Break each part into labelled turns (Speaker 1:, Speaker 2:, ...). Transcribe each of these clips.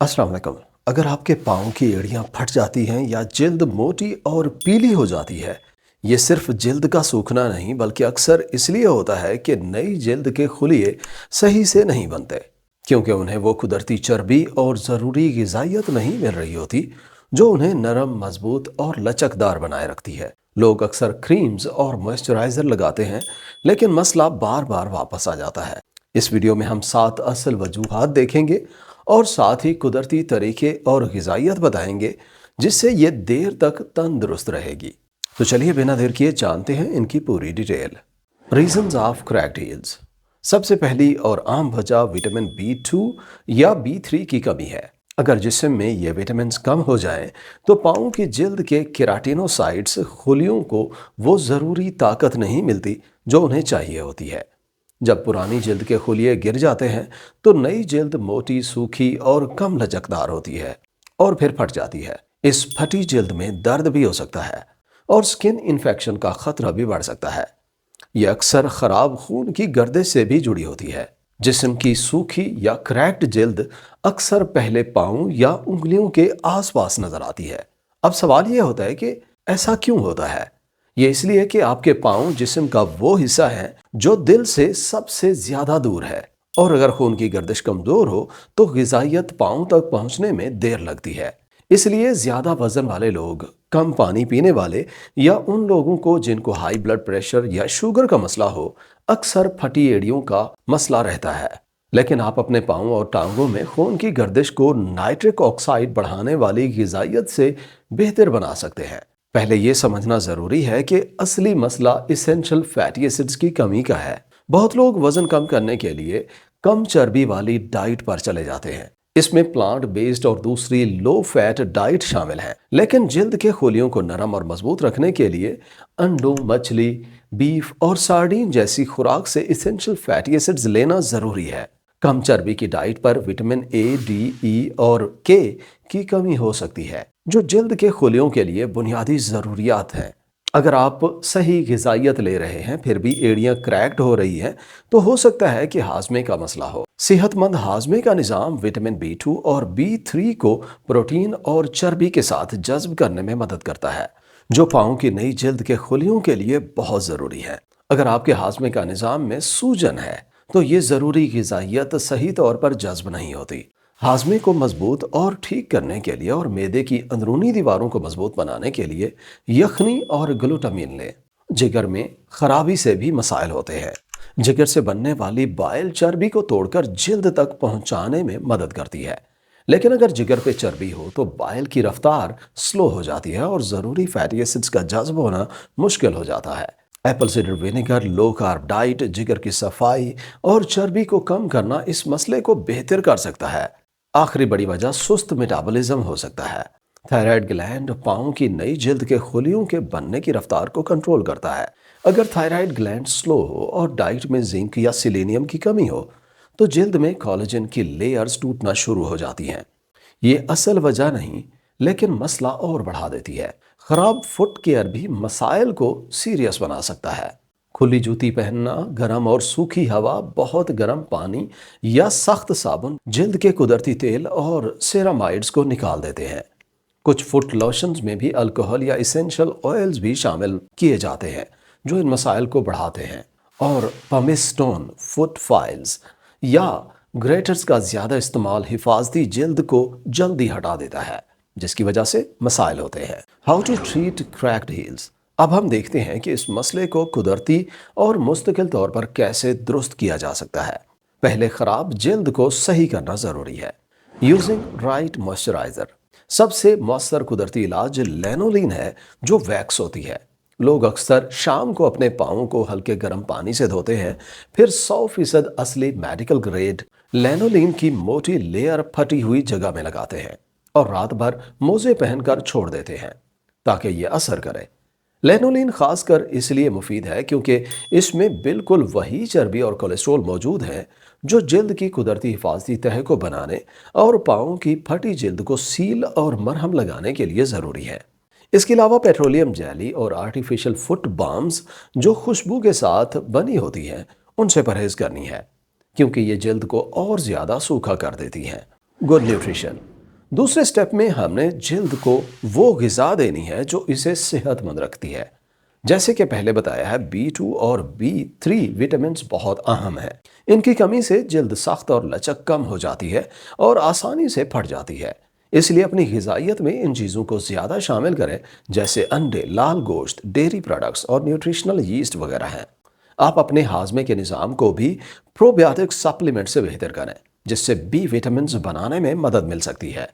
Speaker 1: अस्सलाम वालेकुम। अगर आपके पाँव की एड़ियाँ फट जाती हैं या जिल्द मोटी और पीली हो जाती है, ये सिर्फ जिल्द का सूखना नहीं बल्कि अक्सर इसलिए होता है कि नई जिल्द के खुलिये सही से नहीं बनते, क्योंकि उन्हें वो कुदरती चर्बी और ज़रूरी ग़िज़ाइयत नहीं मिल रही होती जो उन्हें नरम, मजबूत और लचकदार बनाए रखती है। लोग अक्सर क्रीम्स और मॉइस्चराइज़र लगाते हैं, लेकिन मसला बार बार वापस आ जाता है। इस वीडियो में हम 7 असल वजूहात देखेंगे और साथ ही कुदरती तरीके और ग़िज़ाइयत बताएंगे जिससे ये देर तक तंदुरुस्त रहेगी। तो चलिए बिना देर किए जानते हैं इनकी पूरी detail. Reasons of cracked heels. सबसे पहली और आम वजह विटामिन B2 या B3 की कमी है। अगर जिस्म में ये विटामिन कम हो जाएं तो पाँव की जिल्द के केराटिनोसाइट्स खुलियों को वो ज़रूरी ताकत नहीं मिलती जो उन्हें चाहिए होती है। जब पुरानी जिल्द के खुलिये गिर जाते हैं तो नई जिल्द मोटी, सूखी और कम लचकदार होती है और फिर फट जाती है। इस फटी जिल्द में दर्द भी हो सकता है और स्किन इन्फेक्शन का खतरा भी बढ़ सकता है। यह अक्सर खराब खून की गर्दिश से भी जुड़ी होती है। जिस्म की सूखी या क्रैक्ड जिल्द अक्सर पहले पाँव या उंगलियों के आसपास नजर आती है। अब सवाल यह होता है कि ऐसा क्यों होता है? ये इसलिए कि आपके पाँव जिस्म का वो हिस्सा है जो दिल से सबसे ज्यादा दूर है, और अगर खून की गर्दिश कमजोर हो तो ग़िज़ाइयत पाँव तक पहुंचने में देर लगती है। इसलिए ज्यादा वजन वाले लोग, कम पानी पीने वाले या उन लोगों को जिनको हाई ब्लड प्रेशर या शुगर का मसला हो, अक्सर फटी एड़ियों का मसला रहता है। लेकिन आप अपने पाँव और टांगों में खून की गर्दिश को नाइट्रिक ऑक्साइड बढ़ाने वाली ग़िज़ाइयत से बेहतर बना सकते हैं। पहले ये समझना ज़रूरी है कि असली मसला इसेंशियल फैटी एसिड्स की कमी का है। बहुत लोग वज़न कम करने के लिए कम चर्बी वाली डाइट पर चले जाते हैं। इसमें प्लांट बेस्ड और दूसरी लो फैट डाइट शामिल है, लेकिन जिल्द के खोलियों को नरम और मजबूत रखने के लिए अंडों, मछली, बीफ और सार्डीन जैसी खुराक से इसेंशियल फैटी एसिड्स लेना ज़रूरी है। कम चर्बी की डाइट पर विटामिन A, D, E और K की कमी हो सकती है, जो जिल्द के खुलियों के लिए बुनियादी ज़रूरियात हैं। अगर आप सही ग़िज़ाइयत ले रहे हैं फिर भी एड़ियाँ क्रैक्ड हो रही हैं तो हो सकता है कि हाजमे का मसला हो। सेहतमंद हाजमे का निज़ाम विटामिन B2 और B3 को प्रोटीन और चर्बी के साथ जज़्ब करने में मदद करता है, जो पाँव की नई जिल्द के खुलियों के लिए बहुत ज़रूरी है। अगर आपके हाजमे का निज़ाम में सूजन है तो ये ज़रूरी ग़िज़ाइयत सही तौर पर जज़्ब नहीं होती। हाजमे को मजबूत और ठीक करने के लिए और मैदे की अंदरूनी दीवारों को मजबूत बनाने के लिए यखनी और ग्लूटामिन लें। जिगर में खराबी से भी मसाइल होते हैं। जिगर से बनने वाली बाइल चर्बी को तोड़कर जिल्द तक पहुंचाने में मदद करती है, लेकिन अगर जिगर पे चर्बी हो तो बाइल की रफ्तार स्लो हो जाती है और ज़रूरी फैटी एसिड्स का जज़्ब होना मुश्किल हो जाता है। Apple cider vinegar, low carb diet, जिगर की सफाई और चर्बी को कम करना इस मसले को बेहतर कर सकता है। आखिरी बड़ी वजह सुस्त मेटाबॉलिज्म हो सकता है। थायराइड ग्लैंड पाँव की नई जिल्द के खुलियों के बनने की रफ्तार को कंट्रोल करता है। अगर थायराइड ग्लैंड स्लो हो और डाइट में जिंक या सिलेनियम की कमी हो तो जिल्द में कोलेजन की लेयर्स टूटना शुरू हो जाती हैं। ये असल वजह नहीं, लेकिन मसला और बढ़ा देती है। खराब फुट केयर भी मसाइल को सीरियस बना सकता है। खुली जूती पहनना, गर्म और सूखी हवा, बहुत गर्म पानी या सख्त साबुन जिल्द के कुदरती तेल और सेरामाइड्स को निकाल देते हैं। कुछ फुट लोशंस में भी अल्कोहल या इसेंशियल ऑयल्स भी शामिल किए जाते हैं जो इन मसाइल को बढ़ाते हैं। और पमिस स्टोन, फुट फाइल्स या ग्रेटर्स का ज़्यादा इस्तेमाल हिफाजती जिल्द को जल्दी हटा देता है, जिसकी वजह से मसाइल होते हैं। How to treat cracked heels. अब हम देखते हैं कि इस मसले को कुदरती और मुस्तकिल तौर पर कैसे दुरुस्त किया जा सकता है। पहले खराब जिल्द को सही करना ज़रूरी है। Using right moisturiser. सबसे मौसर कुदरती इलाज लैनोलीन है, जो वैक्स होती है। लोग अक्सर शाम को अपने पाँवों को हल्के गर्म पानी से धोते हैं, फिर 100% असली मेडिकल ग्रेड लैनोलीन की मोटी लेयर फटी हुई जगह में लगाते हैं और रात भर मोजे पहनकर छोड़ देते हैं ताकि ये असर करे। लैनोलीन खासकर इसलिए मुफीद है क्योंकि इसमें बिल्कुल वही चर्बी और कोलेस्ट्रॉल मौजूद है जो जिल्द की कुदरती हिफाजती तह को बनाने और पाँव की फटी जिल्द को सील और मरहम लगाने के लिए ज़रूरी है। इसके अलावा पेट्रोलियम जेली और आर्टिफिशियल फुट बाम्स जो खुशबू के साथ बनी होती हैं, उनसे परहेज करनी है क्योंकि ये जल्द को और ज़्यादा सूखा कर देती हैं। Good nutrition. दूसरे स्टेप में हमने जल्द को वो ग़िज़ा देनी है जो इसे सेहतमंद रखती है। जैसे कि पहले बताया है, B2 और B3 विटामिन्स बहुत अहम है। इनकी कमी से जल्द सख्त और लचक कम हो जाती है और आसानी से फट जाती है। इसलिए अपनी ग़िज़ाइयत में इन चीज़ों को ज़्यादा शामिल करें, जैसे अंडे, लाल गोश्त, डेयरी प्रोडक्ट्स और न्यूट्रिशनल यीस्ट वगैरह हैं। आप अपने हाजमे के निज़ाम को भी प्रोबायोटिक सप्लीमेंट से बेहतर करें, जिससे बी विटामिन्स बनाने में मदद मिल सकती है।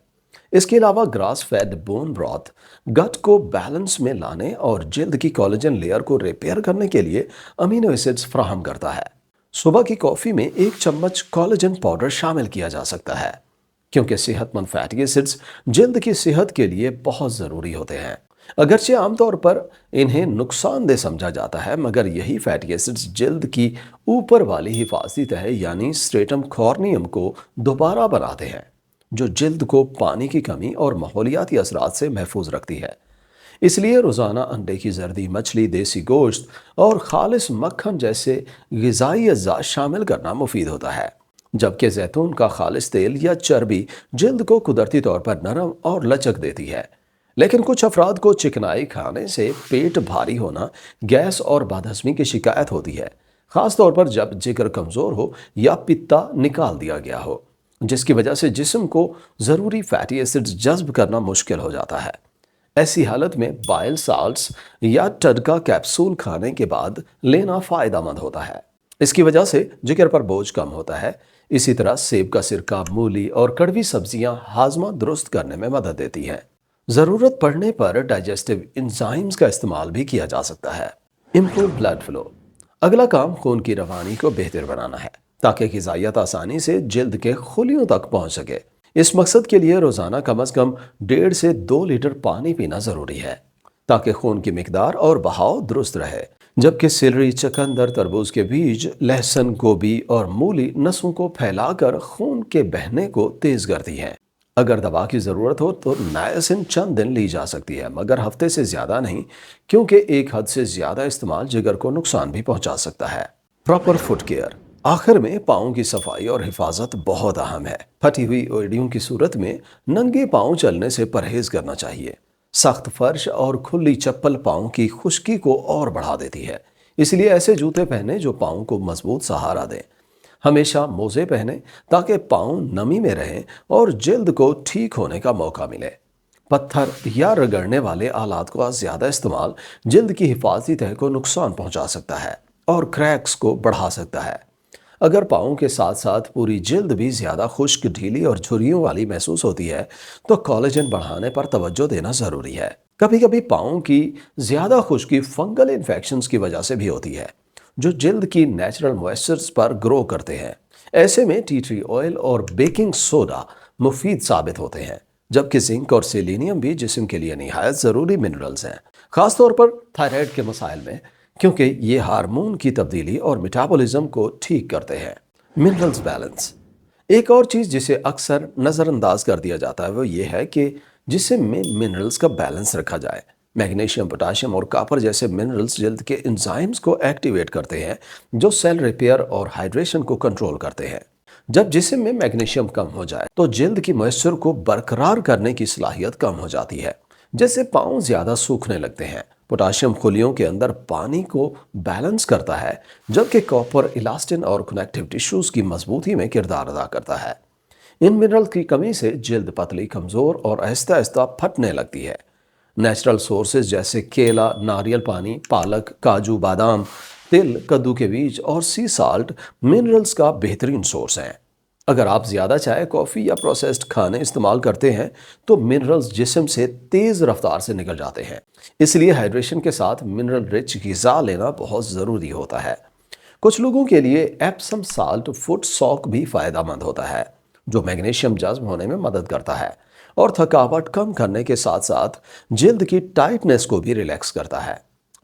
Speaker 1: इसके अलावा ग्रास फेड बोन ब्रॉथ गट को बैलेंस में लाने और जल्द की कोलेजन लेयर को रिपेयर करने के लिए अमीनो एसिड्स फराहम करता है। सुबह की कॉफ़ी में 1 चम्मच कोलेजन पाउडर शामिल किया जा सकता है, क्योंकि सेहतमंद फैटी एसिड्स जल्द की सेहत के लिए बहुत ज़रूरी होते हैं। अगरचे आमतौर पर इन्हें नुकसानदेह समझा जाता है, मगर यही फैटी एसिड्स जल्द की ऊपर वाली हिफाजती तह यानी स्ट्रेटम कॉर्नियम को दोबारा बनाते हैं, जो जल्द को पानी की कमी और माहौलियाती असरात से महफूज रखती है। इसलिए रोज़ाना अंडे की जर्दी, मछली, देसी गोश्त और खालिस मक्खन जैसे ग़िज़ाई अज्जा शामिल करना मुफीद होता है, जबकि जैतून का खालिस तेल या चर्बी जल्द को कुदरती तौर पर नरम और लचक देती है। लेकिन कुछ अफराद को चिकनाई खाने से पेट भारी होना, गैस और बदहज़मी की शिकायत होती है, ख़ास तौर पर जब जिगर कमज़ोर हो या पित्ता निकाल दिया गया हो, जिसकी वजह से जिस्म को ज़रूरी फैटी एसिड्स जज़्ब करना मुश्किल हो जाता है। ऐसी हालत में बाइल साल्ट्स या टडका कैप्सूल खाने के बाद लेना फ़ायदेमंद होता है। इसकी वजह से जिगर पर बोझ कम होता है। इसी तरह सेब का सिरका, मूली और कड़वी सब्जियां हाजमा दुरुस्त करने में मदद देती हैं। ज़रूरत पड़ने पर डाइजेस्टिव एंजाइम्स का इस्तेमाल भी किया जा सकता है। Improve blood flow. अगला काम खून की रवानी को बेहतर बनाना है, ताकि ग़िज़ाइयत आसानी से जल्द के खुलियों तक पहुंच सके। इस मकसद के लिए रोज़ाना कम अज़ कम 1.5 से 2 लीटर पानी पीना ज़रूरी है, ताकि खून की मिकदार और बहाव दुरुस्त रहे। जबकि सेलरी, चकंदर, तरबूज के बीज, लहसुन, गोभी और मूली नसों को फैलाकर खून के बहने को तेज़ करती हैं। अगर दवा की ज़रूरत हो तो नायसिन चंद दिन ली जा सकती है, मगर हफ्ते से ज़्यादा नहीं, क्योंकि एक हद से ज़्यादा इस्तेमाल जिगर को नुकसान भी पहुंचा सकता है। Proper foot care. आखिर में पाँव की सफाई और हिफाजत बहुत अहम है। फटी हुई एड़ियों की सूरत में नंगे पाँव चलने से परहेज करना चाहिए। सख्त फर्श और खुली चप्पल पाँव की खुश्की को और बढ़ा देती है, इसलिए ऐसे जूते पहने जो पाँव को मजबूत सहारा दें। हमेशा मोज़े पहने ताकि पाँव नमी में रहें और जल्द को ठीक होने का मौका मिले। पत्थर या रगड़ने वाले आलात का ज़्यादा इस्तेमाल जल्द की हिफाजती तह को नुकसान पहुंचा सकता है और क्रैक्स को बढ़ा सकता है। अगर पाँव के साथ साथ पूरी जल्द भी ज़्यादा खुश्क, ढीली और झुर्रियों वाली महसूस होती है, तो कोलेजन बढ़ाने पर तवज्जो देना ज़रूरी है। कभी कभी पाँव की ज़्यादा खुश्की फंगल इन्फेक्शंस की वजह से भी होती है, जो जल्द की नेचुरल मॉइस्चर्स पर ग्रो करते हैं। ऐसे में टी ट्री ऑयल और बेकिंग सोडा मुफीद साबित होते हैं, जबकि जिंक और सेलेनियम भी जिस्म के लिए निहायत ज़रूरी मिनरल्स हैं, ख़ासतौर पर थायराइड के मसाइल में, क्योंकि ये हार्मोन की तब्दीली और मेटाबॉलिज्म को ठीक करते हैं। Minerals balance. एक और चीज़ जिसे अक्सर नज़रअंदाज कर दिया जाता है वो ये है कि जिसम में मिनरल्स का बैलेंस रखा जाए। मैग्नीशियम, पोटाशियम और कॉपर जैसे मिनरल्स जल्द के एंजाइम्स को एक्टिवेट करते हैं, जो सेल रिपेयर और हाइड्रेशन को कंट्रोल करते हैं। जब जिस्म में मैग्नीशियम कम हो जाए तो जल्द की मॉइस्चर को बरकरार करने की सलाहियत कम हो जाती है, जिससे पाँव ज़्यादा सूखने लगते हैं। पोटाशियम खुलियों के अंदर पानी को बैलेंस करता है, जबकि कॉपर इलास्टिन और कनेक्टिव टिश्यूज़ की मजबूती में किरदार अदा करता है। इन मिनरल की कमी से जल्द पतली, कमज़ोर और आहिस्ता आहिस्ता फटने लगती है। नेचुरल सोर्सेज जैसे केला, नारियल पानी, पालक, काजू, बादाम, तिल, कद्दू के बीज और सी साल्ट मिनरल्स का बेहतरीन सोर्स हैं। अगर आप ज़्यादा चाय, कॉफ़ी या प्रोसेस्ड खाने इस्तेमाल करते हैं तो मिनरल्स जिस्म से तेज़ रफ्तार से निकल जाते हैं। इसलिए हाइड्रेशन के साथ मिनरल रिच ग़िज़ा लेना बहुत ज़रूरी होता है। कुछ लोगों के लिए एप्सम साल्ट फुट सॉक भी फ़ायदेमंद होता है, जो मैग्नीशियम जज़्ब होने में मदद करता है और थकावट कम करने के साथ साथ जल्द की टाइटनेस को भी रिलैक्स करता है।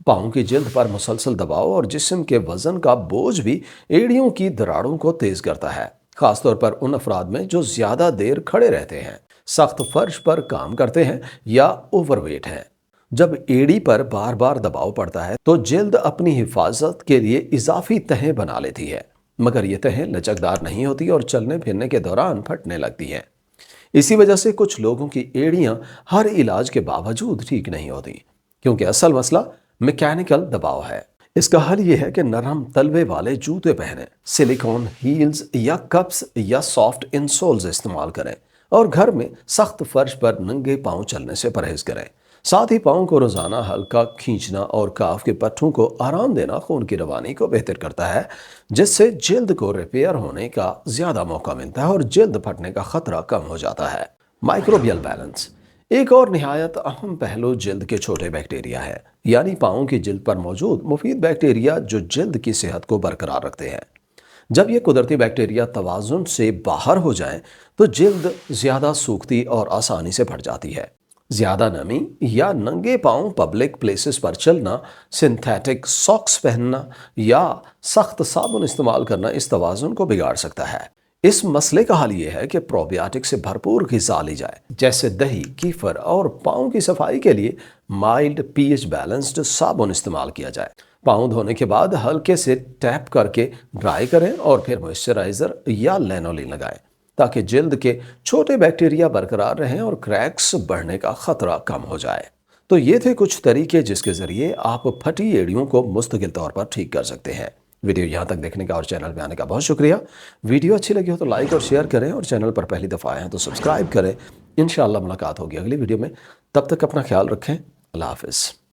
Speaker 1: पाँव की जल्द पर मुसलसल दबाव और जिस्म के वज़न का बोझ भी एड़ियों की दरारों को तेज़ करता है, खासतौर पर उन अफराद में जो ज़्यादा देर खड़े रहते हैं, सख्त फर्श पर काम करते हैं या ओवरवेट हैं। जब एड़ी पर बार बार दबाव पड़ता है तो जल्द अपनी हिफाजत के लिए इजाफी तहें बना लेती है, मगर ये तहें लचकदार नहीं होती और चलने फिरने के दौरान फटने लगती हैं। اسی وجہ سے کچھ لوگوں کی ایڑیاں ہر علاج کے باوجود ٹھیک نہیں ہوتی، کیونکہ اصل مسئلہ میکینیکل دباؤ ہے۔ اس کا حل یہ ہے کہ نرم تلوے والے جوتے پہنیں، سلیکون ہیلز یا کپس یا سافٹ انسولز استعمال کریں، اور گھر میں سخت فرش پر ننگے پاؤں چلنے سے پرہیز کریں۔ ساتھ ہی پاؤں کو روزانہ ہلکا کھینچنا اور کاف کے پٹھوں کو آرام دینا خون کی روانی کو بہتر کرتا ہے، جس سے جلد کو ریپیئر ہونے کا زیادہ موقع ملتا ہے اور جلد پھٹنے کا خطرہ کم ہو جاتا ہے۔ مائکروبیل بیلنس ایک اور نہایت اہم پہلو جلد کے چھوٹے بیکٹیریا ہے، یعنی پاؤں کی جلد پر موجود مفید بیکٹیریا جو جلد کی صحت کو برقرار رکھتے ہیں۔ جب یہ قدرتی بیکٹیریا توازن سے باہر ہو جائیں تو جلد زیادہ سوکھتی اور آسانی سے پھٹ جاتی ہے۔ زیادہ نمی یا ننگے پاؤں پبلک پلیسز پر چلنا، سنتھیٹک ساکس پہننا یا سخت صابن استعمال کرنا اس توازن کو بگاڑ سکتا ہے۔ اس مسئلے کا حل یہ ہے کہ پروبیوٹک سے بھرپور غذا لی جائے، جیسے دہی، کیفر، اور پاؤں کی صفائی کے لیے مائلڈ پی ایچ بیلنسڈ صابن استعمال کیا جائے۔ پاؤں دھونے کے بعد ہلکے سے ٹیپ کر کے ڈرائی کریں اور پھر موئسچرائزر یا لینولین لگائیں تاکہ جلد کے چھوٹے بیکٹیریا برقرار رہیں اور کریکس بڑھنے کا خطرہ کم ہو جائے۔ تو یہ تھے کچھ طریقے جس کے ذریعے آپ پھٹی ایڑیوں کو مستقل طور پر ٹھیک کر سکتے ہیں۔ ویڈیو یہاں تک دیکھنے کا اور چینل پہ آنے کا بہت شکریہ۔ ویڈیو اچھی لگی ہو تو لائک اور شیئر کریں، اور چینل پر پہلی دفعہ آئے ہیں تو سبسکرائب کریں۔ انشاءاللہ ملاقات ہوگی اگلی ویڈیو میں، تب تک اپنا خیال رکھیں۔ اللہ حافظ۔